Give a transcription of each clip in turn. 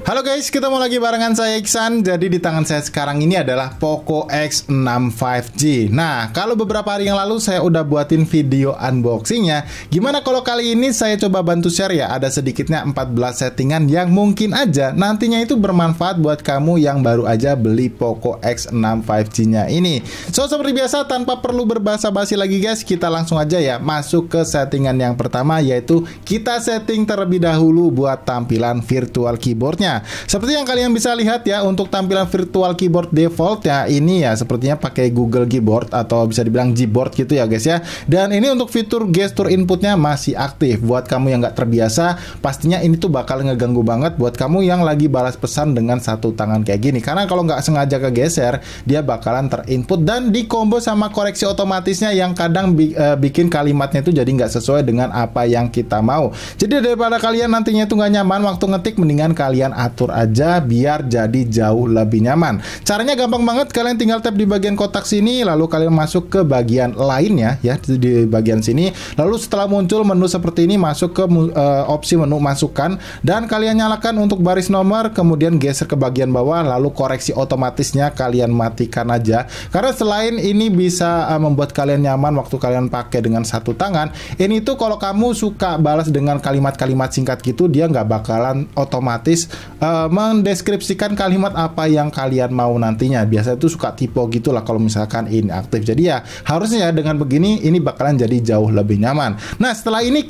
Halo guys, ketemu lagi barengan saya Iksan. Jadi di tangan saya sekarang ini adalah Poco X6 5G. Nah, kalau beberapa hari yang lalu saya udah buatin video unboxingnya. Gimana kalau kali ini saya coba bantu share ya. Ada sedikitnya 14 settingan yang mungkin aja nantinya itu bermanfaat buat kamu yang baru aja beli Poco X6 5G-nya ini. So, seperti biasa tanpa perlu berbasa-basi lagi guys, kita langsung aja ya masuk ke settingan yang pertama, yaitu kita setting terlebih dahulu buat tampilan virtual keyboardnya. Seperti yang kalian bisa lihat ya, untuk tampilan virtual keyboard default ya, ini ya sepertinya pakai Google Keyboard atau bisa dibilang Gboard gitu ya guys ya. Dan ini untuk fitur gesture inputnya masih aktif. Buat kamu yang nggak terbiasa, pastinya ini tuh bakal ngeganggu banget buat kamu yang lagi balas pesan dengan satu tangan kayak gini. Karena kalau nggak sengaja kegeser, dia bakalan terinput dan dikombo sama koreksi otomatisnya yang kadang bikin kalimatnya itu jadi nggak sesuai dengan apa yang kita mau. Jadi daripada kalian nantinya itu nggak nyaman waktu ngetik, mendingan kalian atur aja biar jadi jauh lebih nyaman. Caranya gampang banget, kalian tinggal tap di bagian kotak sini, lalu kalian masuk ke bagian lainnya ya, di bagian sini. Lalu setelah muncul menu seperti ini, masuk ke opsi menu masukkan dan kalian nyalakan untuk baris nomor, kemudian geser ke bagian bawah, lalu koreksi otomatisnya kalian matikan aja. Karena selain ini bisa membuat kalian nyaman waktu kalian pakai dengan satu tangan, ini tuh kalau kamu suka balas dengan kalimat-kalimat singkat gitu, dia nggak bakalan otomatis mendeskripsikan kalimat apa yang kalian mau nantinya. Biasanya itu suka typo gitulah kalau misalkan ini aktif. Jadi ya harusnya ya dengan begini ini bakalan jadi jauh lebih nyaman. Nah, setelah ini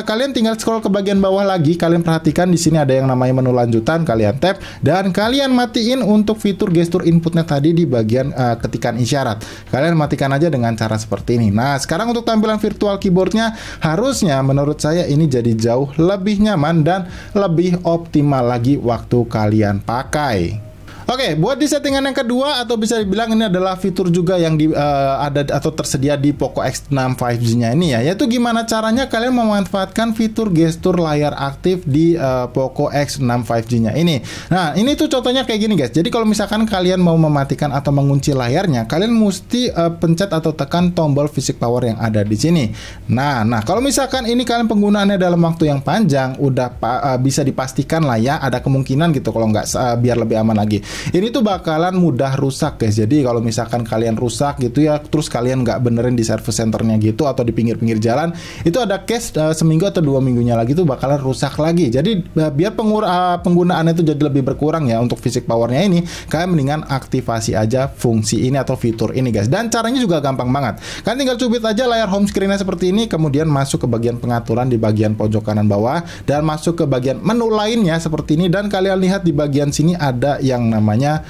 kalian tinggal scroll ke bagian bawah lagi. Kalian perhatikan di sini ada yang namanya menu lanjutan, kalian tap dan kalian matiin untuk fitur gestur inputnya tadi di bagian ketikan isyarat. Kalian matikan aja dengan cara seperti ini. Nah, sekarang untuk tampilan virtual keyboardnya harusnya menurut saya ini jadi jauh lebih nyaman dan lebih optimal lagi waktu kalian pakai. Oke, buat di settingan yang kedua atau bisa dibilang ini adalah fitur juga yang ada atau tersedia di Poco X6 5G-nya ini ya, yaitu gimana caranya kalian memanfaatkan fitur gestur layar aktif di Poco X6 5G-nya ini. Nah, ini tuh contohnya kayak gini guys. Jadi kalau misalkan kalian mau mematikan atau mengunci layarnya, kalian mesti pencet atau tekan tombol fisik power yang ada di sini. Nah, kalau misalkan ini kalian penggunaannya dalam waktu yang panjang, udah bisa dipastikan lah ya, ada kemungkinan gitu kalau nggak biar lebih aman lagi. Ini tuh bakalan mudah rusak guys. Jadi kalau misalkan kalian rusak gitu ya, terus kalian nggak benerin di service centernya gitu atau di pinggir-pinggir jalan, itu ada case seminggu atau 2 minggunya lagi tuh bakalan rusak lagi. Jadi biar penggunaannya itu jadi lebih berkurang ya untuk fisik powernya ini, kalian mendingan aktivasi aja fungsi ini atau fitur ini guys. Dan caranya juga gampang banget. Kalian tinggal cubit aja layar home screen-nya seperti ini, kemudian masuk ke bagian pengaturan di bagian pojok kanan bawah dan masuk ke bagian menu lainnya seperti ini, dan kalian lihat di bagian sini ada yang namanya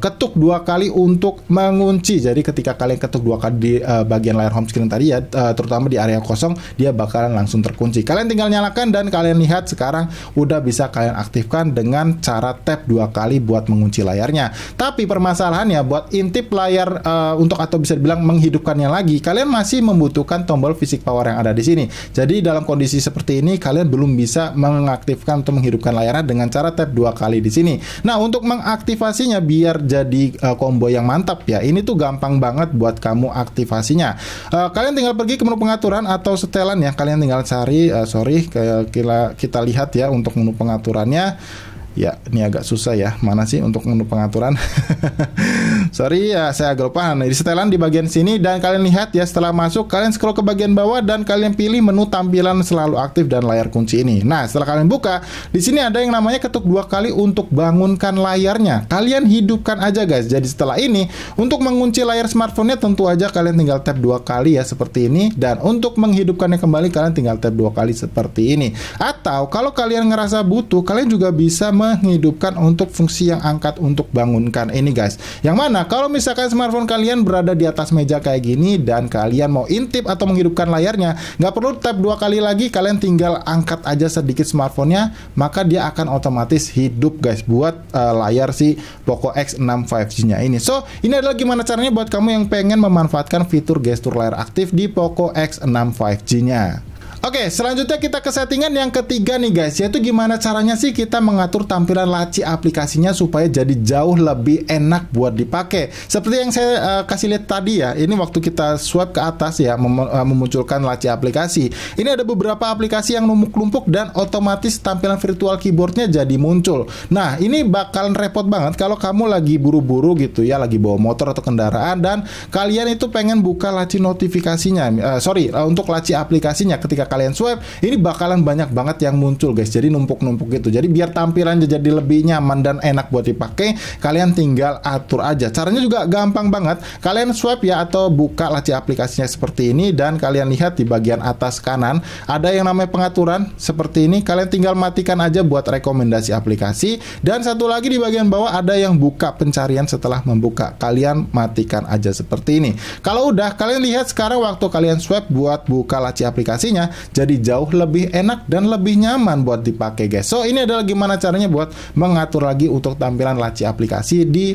ketuk 2 kali untuk mengunci. Jadi ketika kalian ketuk 2 kali di bagian layar home screen tadi ya, terutama di area kosong, dia bakalan langsung terkunci. Kalian tinggal nyalakan dan kalian lihat sekarang udah bisa kalian aktifkan dengan cara tap 2 kali buat mengunci layarnya. Tapi permasalahannya buat intip layar untuk atau bisa dibilang menghidupkannya lagi, kalian masih membutuhkan tombol fisik power yang ada di sini. Jadi dalam kondisi seperti ini kalian belum bisa mengaktifkan atau menghidupkan layarnya dengan cara tap 2 kali di sini. Nah, untuk mengaktifasinya biar jadi combo yang mantap ya, ini tuh gampang banget buat kamu aktivasinya. Kalian tinggal pergi ke menu pengaturan atau setelan ya, kalian tinggal cari kita lihat ya untuk menu pengaturannya. Ya, ini agak susah ya. Mana sih untuk menu pengaturan? Sorry ya, saya agak lupa. Nah, di setelan di bagian sini, dan kalian lihat ya, setelah masuk kalian scroll ke bagian bawah dan kalian pilih menu tampilan selalu aktif dan layar kunci ini. Nah, setelah kalian buka, di sini ada yang namanya ketuk 2 kali untuk bangunkan layarnya. Kalian hidupkan aja guys. Jadi setelah ini, untuk mengunci layar smartphone-nya tentu aja kalian tinggal tap 2 kali ya seperti ini, dan untuk menghidupkannya kembali kalian tinggal tap 2 kali seperti ini. Atau kalau kalian ngerasa butuh, kalian juga bisa menghidupkan untuk fungsi yang angkat untuk bangunkan ini guys. Yang mana kalau misalkan smartphone kalian berada di atas meja kayak gini dan kalian mau intip atau menghidupkan layarnya, nggak perlu tap 2 kali lagi, kalian tinggal angkat aja sedikit smartphone-nya, maka dia akan otomatis hidup guys buat layar si Poco X6 5G-nya ini. So, ini adalah gimana caranya buat kamu yang pengen memanfaatkan fitur gestur layar aktif di Poco X6 5G-nya. Oke, selanjutnya kita ke settingan yang ketiga nih guys, yaitu gimana caranya sih kita mengatur tampilan laci aplikasinya supaya jadi jauh lebih enak buat dipakai. Seperti yang saya kasih lihat tadi ya, ini waktu kita swipe ke atas ya, memunculkan laci aplikasi. Ini ada beberapa aplikasi yang numpuk-numpuk dan otomatis tampilan virtual keyboardnya jadi muncul. Nah, ini bakalan repot banget kalau kamu lagi buru-buru gitu ya, lagi bawa motor atau kendaraan dan kalian itu pengen buka laci notifikasinya, untuk laci aplikasinya. Ketika kalian swipe, ini bakalan banyak banget yang muncul guys, jadi numpuk-numpuk gitu. Jadi biar tampilannya jadi lebih nyaman dan enak buat dipakai, kalian tinggal atur aja. Caranya juga gampang banget. Kalian swipe ya atau buka laci aplikasinya seperti ini, dan kalian lihat di bagian atas kanan ada yang namanya pengaturan seperti ini. Kalian tinggal matikan aja buat rekomendasi aplikasi, dan satu lagi di bagian bawah ada yang buka pencarian setelah membuka. Kalian matikan aja seperti ini. Kalau udah, kalian lihat sekarang waktu kalian swipe buat buka laci aplikasinya, jadi jauh lebih enak dan lebih nyaman buat dipakai guys. So ini adalah gimana caranya buat mengatur lagi untuk tampilan laci aplikasi di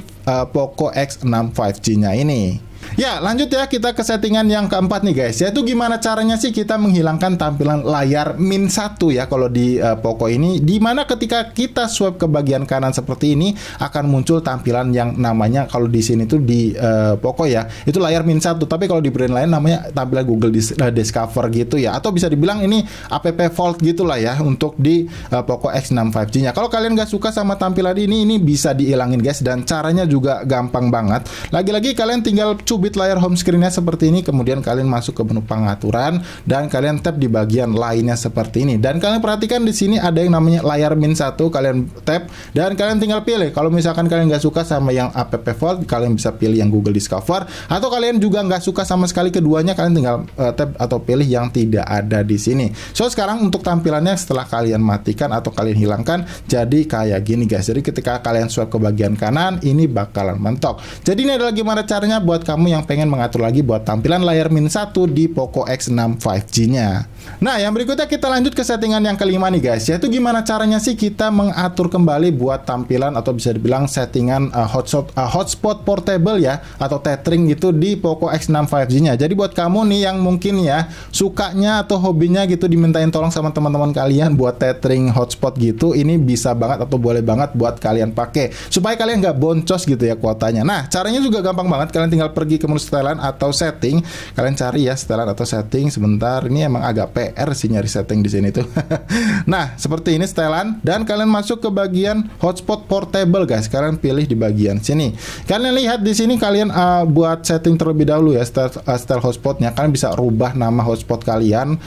Poco X6 5G nya ini. Ya, lanjut ya, kita ke settingan yang keempat nih guys, yaitu gimana caranya sih kita menghilangkan tampilan layar min 1 ya kalau di Poco ini, dimana ketika kita swipe ke bagian kanan seperti ini akan muncul tampilan yang namanya, kalau di sini tuh di Poco ya itu layar min 1, tapi kalau di brand lain namanya tampilan Google Discover gitu ya, atau bisa dibilang ini app Vault gitulah ya untuk di Poco X6 5G nya. Kalau kalian gak suka sama tampilan ini bisa dihilangin guys, dan caranya juga gampang banget. Lagi-lagi kalian tinggal cubit layar home screen-nya seperti ini, kemudian kalian masuk ke menu pengaturan dan kalian tap di bagian lainnya seperti ini. Dan kalian perhatikan di sini ada yang namanya layar min 1, kalian tap dan kalian tinggal pilih. Kalau misalkan kalian nggak suka sama yang app Vault, kalian bisa pilih yang Google Discover, atau kalian juga nggak suka sama sekali keduanya, kalian tinggal tap atau pilih yang tidak ada di sini. So sekarang untuk tampilannya setelah kalian matikan atau kalian hilangkan jadi kayak gini guys. Jadi ketika kalian swipe ke bagian kanan ini bakalan mentok. Jadi ini adalah gimana caranya buat kamu yang pengen mengatur lagi buat tampilan layar min 1 di Poco X6 5G-nya. Nah, yang berikutnya kita lanjut ke settingan yang kelima nih guys, yaitu gimana caranya sih kita mengatur kembali buat tampilan atau bisa dibilang settingan hotspot portable ya, atau tethering gitu di Poco X6 5G-nya. Jadi buat kamu nih yang mungkin ya sukanya atau hobinya gitu dimintain tolong sama teman-teman kalian buat tethering hotspot gitu, ini bisa banget atau boleh banget buat kalian pakai supaya kalian nggak boncos gitu ya kuotanya. Nah, caranya juga gampang banget. Kalian tinggal pergi ke menu setelan atau setting, kalian cari ya setelan atau setting. Sebentar, ini emang agak PR sih nyari setting di sini tuh. Nah, seperti ini setelan, dan kalian masuk ke bagian hotspot portable guys. Kalian pilih di bagian sini. Kalian lihat di sini kalian buat setting terlebih dahulu ya style hotspotnya. Kalian bisa rubah nama hotspot kalian,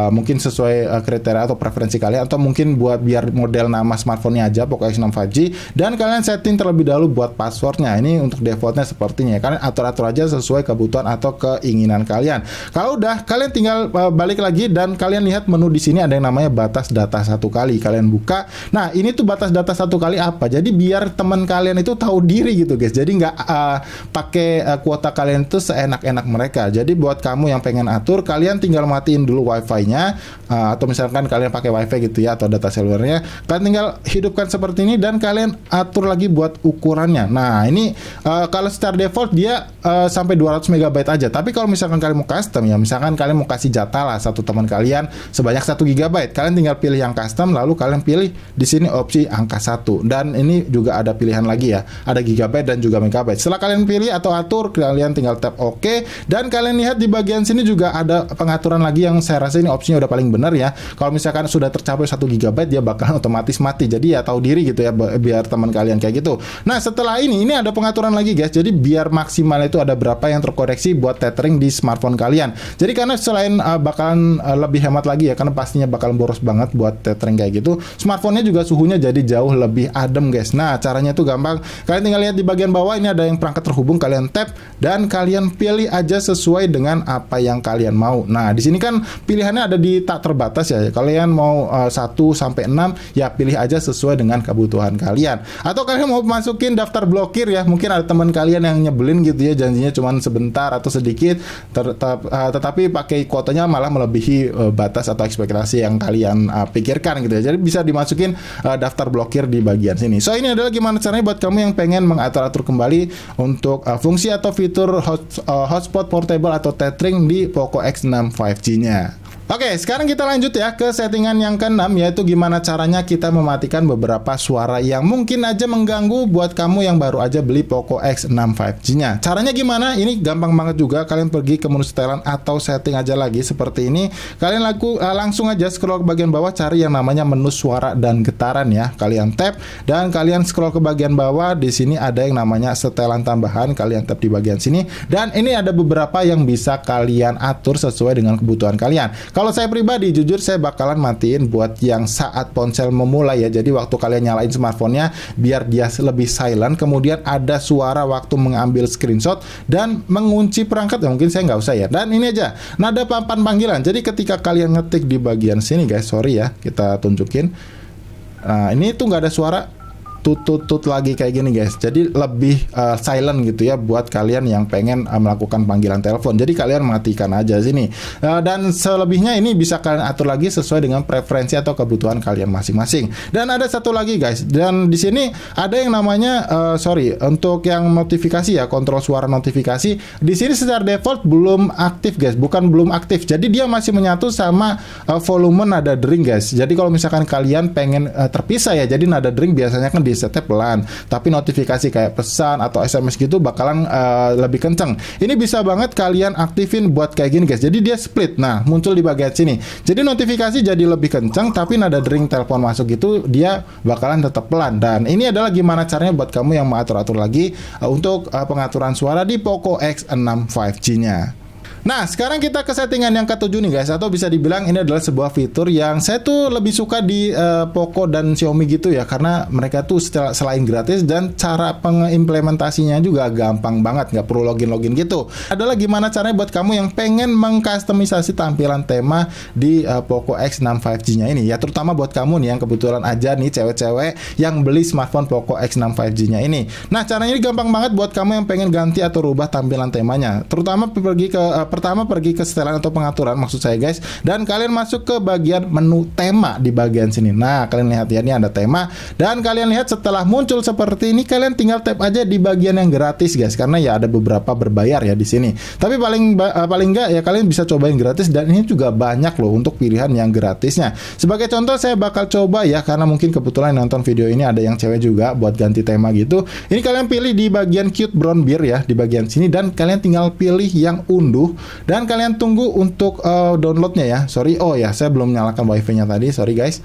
mungkin sesuai kriteria atau preferensi kalian, atau mungkin buat biar model nama smartphone-nya aja Poco X6 5G, dan kalian setting terlebih dahulu buat passwordnya. Ini untuk defaultnya sepertinya. Kalian atur-atur aja sesuai kebutuhan atau keinginan kalian. Kalau udah, kalian tinggal balik lagi dan kalian lihat menu di sini ada yang namanya batas data 1 kali. Kalian buka. Nah, ini tuh batas data 1 kali apa? Jadi biar teman kalian itu tahu diri gitu guys. Jadi nggak pakai kuota kalian itu seenak-enak mereka. Jadi buat kamu yang pengen atur, kalian tinggal matiin dulu wifi-nya, atau misalkan kalian pakai wifi gitu ya, atau data selulernya, kalian tinggal hidupkan seperti ini dan kalian atur lagi buat ukurannya. Nah, ini kalau secara default dia sampai 200 MB aja. Tapi kalau misalkan kalian mau custom ya, misalkan kalian mau kasih jatah lah satu teman kalian sebanyak 1 GB, kalian tinggal pilih yang custom, lalu kalian pilih di sini opsi angka 1. Dan ini juga ada pilihan lagi ya, ada gigabyte dan juga megabyte. Setelah kalian pilih atau atur, kalian tinggal tap OK, dan kalian lihat di bagian sini juga ada pengaturan lagi yang saya rasa ini opsinya udah paling benar ya. Kalau misalkan sudah tercapai 1 GB, dia bakal otomatis mati. Jadi ya tahu diri gitu ya, biar teman kalian kayak gitu. Nah, setelah ini ada pengaturan lagi guys. Jadi biar maksimal itu ada berapa yang terkoneksi buat tethering di smartphone kalian. Jadi karena selain bakalan lebih hemat lagi ya, karena pastinya bakalan boros banget buat tethering kayak gitu, smartphone-nya juga suhunya jadi jauh lebih adem guys. Nah, caranya tuh gampang. Kalian tinggal lihat di bagian bawah ini ada yang perangkat terhubung, kalian tap dan kalian pilih aja sesuai dengan apa yang kalian mau. Nah, di sini kan pilihannya ada di tak terbatas ya. Kalian mau 1 sampai 6 ya pilih aja sesuai dengan kebutuhan kalian. Atau kalian mau masukin daftar blokir ya, mungkin ada teman kalian yang nyebelin gitu ya, janjinya cuma sebentar atau sedikit, tetapi pakai kuotanya malah melebihi batas atau ekspektasi yang kalian pikirkan gitu ya. Jadi bisa dimasukin daftar blokir di bagian sini. So ini adalah gimana caranya buat kamu yang pengen mengatur-atur kembali untuk fungsi atau fitur hotspot portable atau tethering di Poco X6 5G-nya. Oke, sekarang kita lanjut ya ke settingan yang keenam, yaitu gimana caranya kita mematikan beberapa suara yang mungkin aja mengganggu buat kamu yang baru aja beli Poco X6 5G-nya. Caranya gimana? Ini gampang banget juga. Kalian pergi ke menu setelan atau setting aja lagi seperti ini. Kalian langsung aja scroll ke bagian bawah, cari yang namanya menu suara dan getaran ya. Kalian tap dan kalian scroll ke bagian bawah. Di sini ada yang namanya setelan tambahan. Kalian tap di bagian sini dan ini ada beberapa yang bisa kalian atur sesuai dengan kebutuhan kalian. Kalau saya pribadi, jujur saya bakalan matiin buat yang saat ponsel memulai ya. Jadi waktu kalian nyalain smartphone-nya, biar dia lebih silent. Kemudian ada suara waktu mengambil screenshot dan mengunci perangkat. Ya, mungkin saya nggak usah ya. Dan ini aja, nada papan panggilan. Jadi ketika kalian ngetik di bagian sini guys, sorry ya, kita tunjukin. Nah, ini tuh nggak ada suara. Tut lagi kayak gini guys. Jadi lebih silent gitu ya buat kalian yang pengen melakukan panggilan telepon. Jadi kalian matikan aja sini. Dan selebihnya ini bisa kalian atur lagi sesuai dengan preferensi atau kebutuhan kalian masing-masing. Dan ada satu lagi guys. Dan di sini ada yang namanya untuk yang notifikasi ya, kontrol suara notifikasi. Di sini secara default belum aktif guys, bukan belum aktif. Jadi dia masih menyatu sama volume nada dering guys. Jadi kalau misalkan kalian pengen terpisah ya, jadi nada dering biasanya kan di setnya pelan, tapi notifikasi kayak pesan atau SMS gitu bakalan lebih kenceng. Ini bisa banget kalian aktifin buat kayak gini guys. Jadi dia split. Nah, muncul di bagian sini. Jadi notifikasi jadi lebih kenceng, tapi nada dering telepon masuk gitu dia bakalan tetap pelan. Dan ini adalah gimana caranya buat kamu yang mengatur-atur lagi untuk pengaturan suara di Poco X6 5G-nya. Nah, sekarang kita ke settingan yang ketujuh nih guys, atau bisa dibilang ini adalah sebuah fitur yang saya tuh lebih suka di Poco dan Xiaomi gitu ya, karena mereka tuh selain gratis dan cara pengimplementasinya juga gampang banget, nggak perlu login gitu. Adalah gimana caranya buat kamu yang pengen mengkustomisasi tampilan tema di Poco X6 5G-nya ini ya, terutama buat kamu nih yang kebetulan aja nih cewek-cewek yang beli smartphone Poco X6 5G-nya ini. Nah, caranya ini gampang banget buat kamu yang pengen ganti atau rubah tampilan temanya. Terutama pergi ke setelan atau pengaturan maksud saya guys, dan kalian masuk ke bagian menu tema di bagian sini. Nah, kalian lihat ya, ini ada tema, dan kalian lihat setelah muncul seperti ini, kalian tinggal tap aja di bagian yang gratis guys, karena ya ada beberapa berbayar ya di sini. Tapi paling enggak ya kalian bisa cobain gratis, dan ini juga banyak loh untuk pilihan yang gratisnya. Sebagai contoh saya bakal coba ya, karena mungkin kebetulan nonton video ini ada yang cewek juga buat ganti tema gitu. Ini kalian pilih di bagian cute brown bear ya di bagian sini, dan kalian tinggal pilih yang unduh. Dan kalian tunggu untuk downloadnya ya. Sorry, oh ya saya belum nyalakan wifi-nya tadi, sorry guys.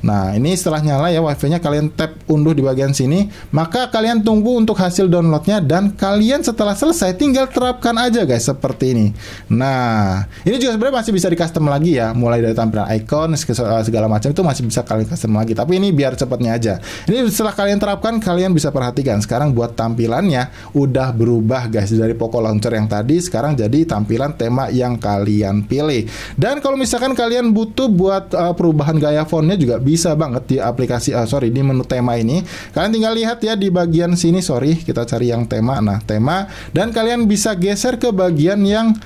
Nah, ini setelah nyala ya wifi-nya, kalian tap unduh di bagian sini. Maka kalian tunggu untuk hasil downloadnya, dan kalian setelah selesai tinggal terapkan aja guys seperti ini. Nah, ini juga sebenarnya masih bisa di custom lagi ya, mulai dari tampilan icon segala macam itu masih bisa kalian custom lagi. Tapi ini biar cepatnya aja. Ini setelah kalian terapkan, kalian bisa perhatikan sekarang buat tampilannya udah berubah guys, dari Poco Launcher yang tadi sekarang jadi tampilan tema yang kalian pilih. Dan kalau misalkan kalian butuh buat perubahan gaya fontnya juga bisa banget di aplikasi di menu tema ini. Kalian tinggal lihat ya di bagian sini, kita cari yang tema. Nah, tema, dan kalian bisa geser ke bagian yang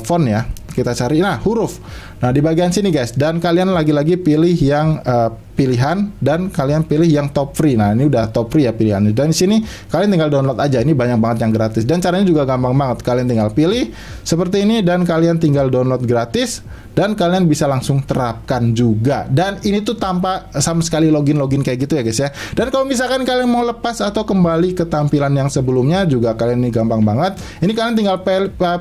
font ya. Kita cari huruf. Nah, di bagian sini guys, dan kalian lagi-lagi pilih yang pilihan, dan kalian pilih yang top free. Nah, ini udah top free ya pilihannya. Dan di sini kalian tinggal download aja. Ini banyak banget yang gratis, dan caranya juga gampang banget. Kalian tinggal pilih seperti ini, dan kalian tinggal download gratis, dan kalian bisa langsung terapkan juga. Dan ini tuh tanpa sama sekali login kayak gitu ya guys ya. Dan kalau misalkan kalian mau lepas atau kembali ke tampilan yang sebelumnya juga, kalian ini gampang banget. Ini kalian tinggal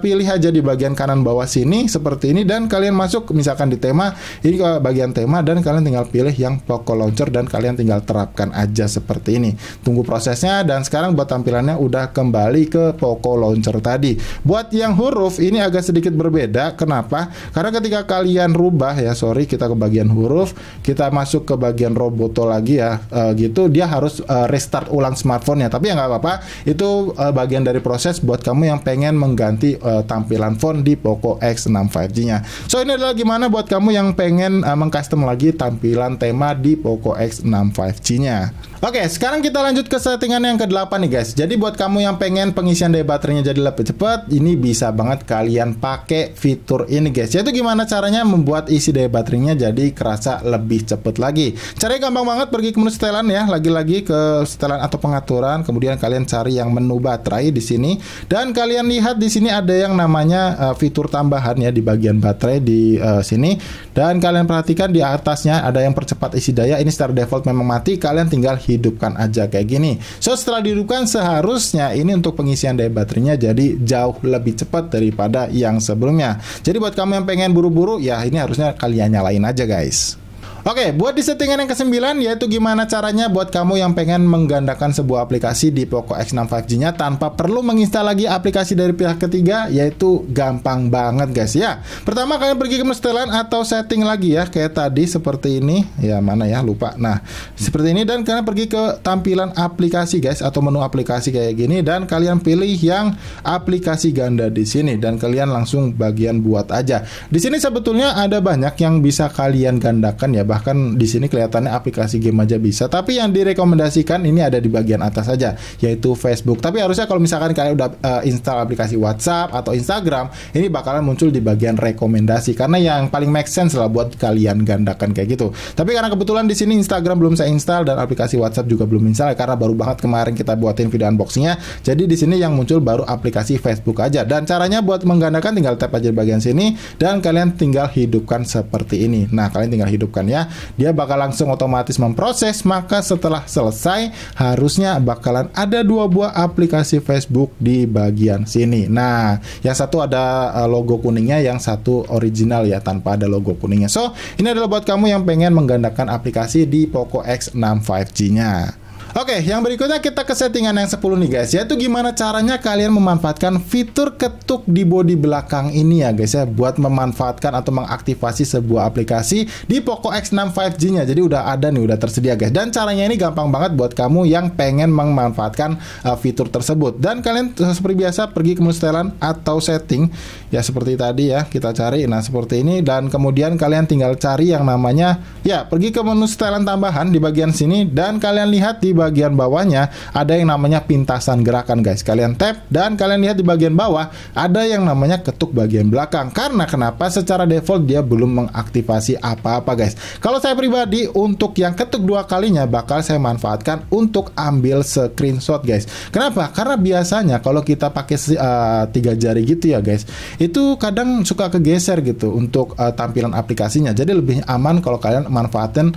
pilih aja di bagian kanan bawah sini seperti ini, dan kalian masuk misalkan di tema, ini ke bagian tema, dan kalian tinggal pilih yang Poco Launcher, dan kalian tinggal terapkan aja seperti ini. Tunggu prosesnya, dan sekarang buat tampilannya udah kembali ke Poco Launcher tadi. Buat yang huruf ini agak sedikit berbeda. Kenapa? Karena ketika kalian rubah ya, kita ke bagian huruf, kita masuk ke bagian Roboto lagi ya, gitu, dia harus restart ulang smartphone-nya. Tapi ya nggak apa-apa, itu bagian dari proses buat kamu yang pengen mengganti tampilan font di Poco X6 5G-nya. So, ini adalah gimana buat kamu yang pengen mengcustom lagi tampilan tema di Poco X6 5G-nya. Oke, sekarang kita lanjut ke settingan yang ke-8 nih guys. Jadi buat kamu yang pengen pengisian daya baterainya jadi lebih cepat, ini bisa banget kalian pakai fitur ini guys. Yaitu gimana caranya membuat isi daya baterainya jadi kerasa lebih cepat lagi. Caranya gampang banget, pergi ke menu setelan ya, lagi-lagi ke setelan atau pengaturan, kemudian kalian cari yang menu baterai di sini dan kalian lihat di sini ada yang namanya fitur tambahan ya di bagian baterai di sini, dan kalian perhatikan di atasnya ada yang percepat isi daya. Ini secara default memang mati, kalian tinggal hidupkan aja kayak gini. So setelah dihidupkan seharusnya ini untuk pengisian daya baterainya jadi jauh lebih cepat daripada yang sebelumnya. Jadi buat kamu yang pengen buru-buru ya ini harusnya kalian nyalain aja guys. Oke, buat di settingan yang ke-9 yaitu gimana caranya buat kamu yang pengen menggandakan sebuah aplikasi di Poco X6 5G-nya tanpa perlu menginstal lagi aplikasi dari pihak ketiga, yaitu gampang banget guys ya. Pertama kalian pergi ke menu setelan atau setting lagi ya, kayak tadi seperti ini. Ya mana ya, lupa. Nah, seperti ini dan kalian pergi ke tampilan aplikasi guys atau menu aplikasi kayak gini dan kalian pilih yang aplikasi ganda di sini dan kalian langsung bagian buat aja. Di sini sebetulnya ada banyak yang bisa kalian gandakan ya. Bahkan di sini kelihatannya aplikasi game aja bisa, tapi yang direkomendasikan ini ada di bagian atas saja, yaitu Facebook. Tapi harusnya kalau misalkan kalian udah install aplikasi WhatsApp atau Instagram, ini bakalan muncul di bagian rekomendasi karena yang paling make sense lah buat kalian gandakan kayak gitu. Tapi karena kebetulan di sini Instagram belum saya install dan aplikasi WhatsApp juga belum install karena baru banget kemarin kita buatin video unboxingnya. Jadi di sini yang muncul baru aplikasi Facebook aja. Dan caranya buat menggandakan tinggal tap aja di bagian sini dan kalian tinggal hidupkan seperti ini. Nah, kalian tinggal hidupkan ya. Dia bakal langsung otomatis memproses, maka setelah selesai harusnya bakalan ada 2 buah aplikasi Facebook di bagian sini. Nah, yang satu ada logo kuningnya, yang satu original ya tanpa ada logo kuningnya. So, ini adalah buat kamu yang pengen menggandakan aplikasi di Poco X6 5G-nya. Oke, yang berikutnya kita ke settingan yang 10 nih guys, yaitu gimana caranya kalian memanfaatkan fitur ketuk di bodi belakang ini ya guys ya, buat memanfaatkan atau mengaktifasi sebuah aplikasi di Poco X6 5G-nya. Jadi udah ada nih, udah tersedia guys. Dan caranya ini gampang banget buat kamu yang pengen memanfaatkan fitur tersebut. Dan kalian seperti biasa pergi ke menu setelan atau setting ya seperti tadi ya, kita cari. Nah, seperti ini dan kemudian kalian tinggal cari yang namanya ya, pergi ke menu setelan tambahan di bagian sini dan kalian lihat di bagian bawahnya ada yang namanya pintasan gerakan guys. Kalian tap dan kalian lihat di bagian bawah ada yang namanya ketuk bagian belakang. Karena kenapa? Secara default dia belum mengaktifasi apa-apa guys. Kalau saya pribadi untuk yang ketuk 2 kalinya bakal saya manfaatkan untuk ambil screenshot guys. Kenapa? Karena biasanya kalau kita pakai 3 jari gitu ya guys, itu kadang suka kegeser gitu untuk tampilan aplikasinya. Jadi lebih aman kalau kalian manfaatin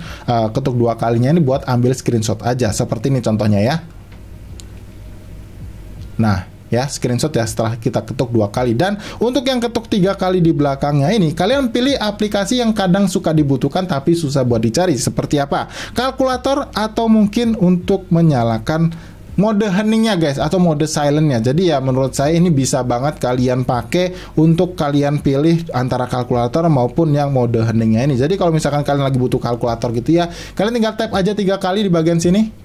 ketuk 2 kalinya ini buat ambil screenshot aja. Seperti ini contohnya ya. Nah, ya screenshot ya setelah kita ketuk 2 kali. Dan untuk yang ketuk 3 kali di belakangnya ini, kalian pilih aplikasi yang kadang suka dibutuhkan tapi susah buat dicari. Seperti apa? Kalkulator atau mungkin untuk menyalakan mode heningnya guys atau mode silentnya. Jadi ya menurut saya ini bisa banget kalian pakai untuk kalian pilih antara kalkulator maupun yang mode heningnya ini. Jadi kalau misalkan kalian lagi butuh kalkulator gitu ya, kalian tinggal tap aja 3 kali di bagian sini,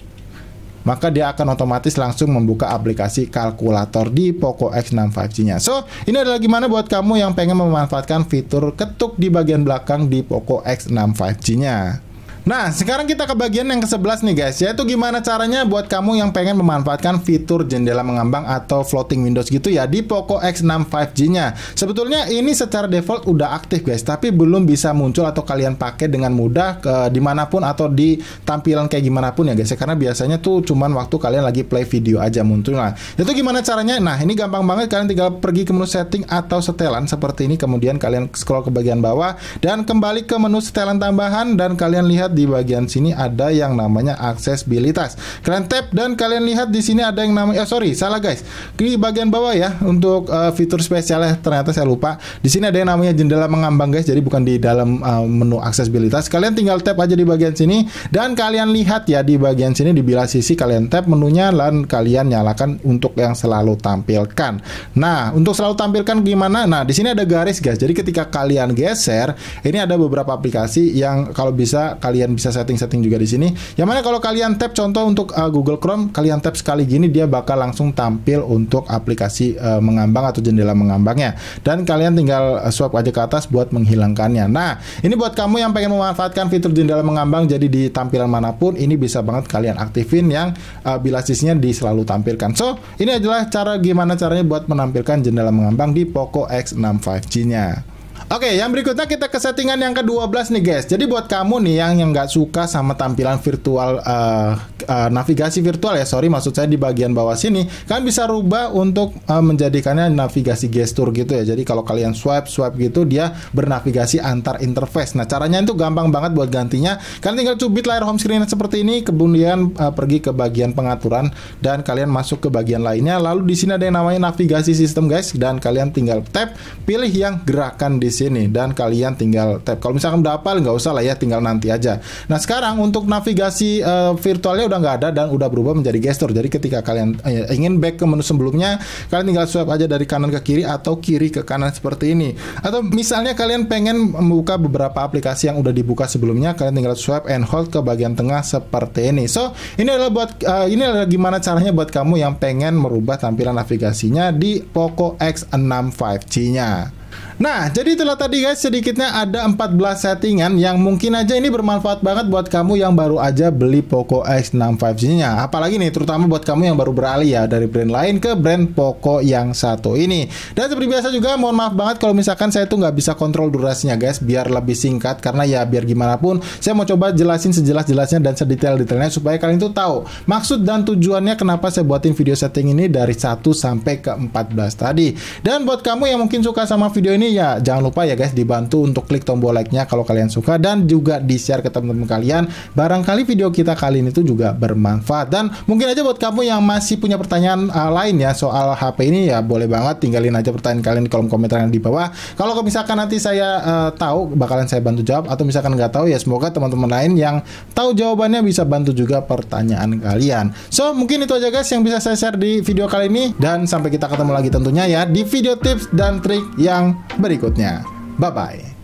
maka dia akan otomatis langsung membuka aplikasi kalkulator di Poco X6 5G-nya. So, ini adalah gimana buat kamu yang pengen memanfaatkan fitur ketuk di bagian belakang di Poco X6 5G-nya. Nah, sekarang kita ke bagian yang ke-11 nih guys, yaitu gimana caranya buat kamu yang pengen memanfaatkan fitur jendela mengambang atau floating windows gitu ya di Poco X6 5G-nya. Sebetulnya ini secara default udah aktif guys, tapi belum bisa muncul atau kalian pakai dengan mudah dimanapun atau di tampilan kayak gimana pun ya guys, karena biasanya tuh cuman waktu kalian lagi play video aja muncul. Nah, itu gimana caranya? Nah, ini gampang banget, kalian tinggal pergi ke menu setting atau setelan seperti ini, kemudian kalian scroll ke bagian bawah dan kembali ke menu setelan tambahan dan kalian lihat di bagian sini ada yang namanya aksesibilitas. Kalian tap dan kalian lihat di sini ada yang namanya salah guys. Di bagian bawah ya untuk fitur spesialnya ternyata saya lupa. Di sini ada yang namanya jendela mengambang guys. Jadi bukan di dalam menu aksesibilitas. Kalian tinggal tap aja di bagian sini dan kalian lihat ya di bagian sini di bilah sisi kalian tap menunya dan kalian nyalakan untuk yang selalu tampilkan. Nah, untuk selalu tampilkan gimana? Nah, di sini ada garis guys. Jadi ketika kalian geser, ini ada beberapa aplikasi yang kalau bisa kalian kalian bisa setting-setting juga di sini. Yang mana kalau kalian tap contoh untuk Google Chrome, kalian tap sekali gini dia bakal langsung tampil untuk aplikasi mengambang atau jendela mengambangnya. Dan kalian tinggal swipe aja ke atas buat menghilangkannya. Nah, ini buat kamu yang pengen memanfaatkan fitur jendela mengambang jadi di tampilan manapun, ini bisa banget kalian aktifin yang bilasisnya selalu tampilkan. So, ini adalah gimana caranya buat menampilkan jendela mengambang di Poco X6 5G-nya. Oke, yang berikutnya kita ke settingan yang ke-12 nih guys. Jadi buat kamu nih yang nggak suka sama tampilan virtual, navigasi virtual ya, maksud saya di bagian bawah sini, kalian bisa rubah untuk menjadikannya navigasi gestur gitu ya. Jadi kalau kalian swipe gitu, dia bernavigasi antar interface. Nah, caranya itu gampang banget buat gantinya. Kalian tinggal cubit layar home screen seperti ini, kemudian pergi ke bagian pengaturan dan kalian masuk ke bagian lainnya. Lalu di sini ada yang namanya navigasi sistem guys, dan kalian tinggal tap, pilih yang gerakan di sini dan kalian tinggal tap. Kalau misalkan udah hafal nggak usah lah ya, tinggal nanti aja. Nah, sekarang untuk navigasi virtualnya udah nggak ada dan udah berubah menjadi gestur. Jadi ketika kalian ingin back ke menu sebelumnya, kalian tinggal swipe aja dari kanan ke kiri atau kiri ke kanan seperti ini. Atau misalnya kalian pengen membuka beberapa aplikasi yang udah dibuka sebelumnya, kalian tinggal swipe and hold ke bagian tengah seperti ini. So, ini adalah gimana caranya buat kamu yang pengen merubah tampilan navigasinya di Poco X6 5G-nya. Nah, jadi itulah tadi guys, sedikitnya ada 14 settingan yang mungkin aja ini bermanfaat banget buat kamu yang baru aja beli Poco X6 5G-nya. Apalagi nih, terutama buat kamu yang baru beralih ya dari brand lain ke brand Poco yang satu ini. Dan seperti biasa juga, mohon maaf banget kalau misalkan saya tuh nggak bisa kontrol durasinya guys, biar lebih singkat, karena ya biar gimana pun, saya mau coba jelasin sejelas-jelasnya dan sedetail-detailnya supaya kalian tuh tahu maksud dan tujuannya kenapa saya buatin video setting ini dari 1 sampai ke 14 tadi. Dan buat kamu yang mungkin suka sama video ini, ya jangan lupa ya guys, dibantu untuk klik tombol like-nya kalau kalian suka, dan juga di-share ke teman-teman kalian. Barangkali video kita kali ini tuh juga bermanfaat. Dan mungkin aja buat kamu yang masih punya pertanyaan lain ya soal HP ini, ya boleh banget tinggalin aja pertanyaan kalian di kolom komentar yang di bawah. Kalau misalkan nanti saya tahu, bakalan saya bantu jawab, atau misalkan nggak tahu ya semoga teman-teman lain yang tahu jawabannya bisa bantu juga pertanyaan kalian. So, mungkin itu aja guys yang bisa saya share di video kali ini, dan sampai kita ketemu lagi tentunya ya di video tips dan trik yang berikutnya. Bye-bye.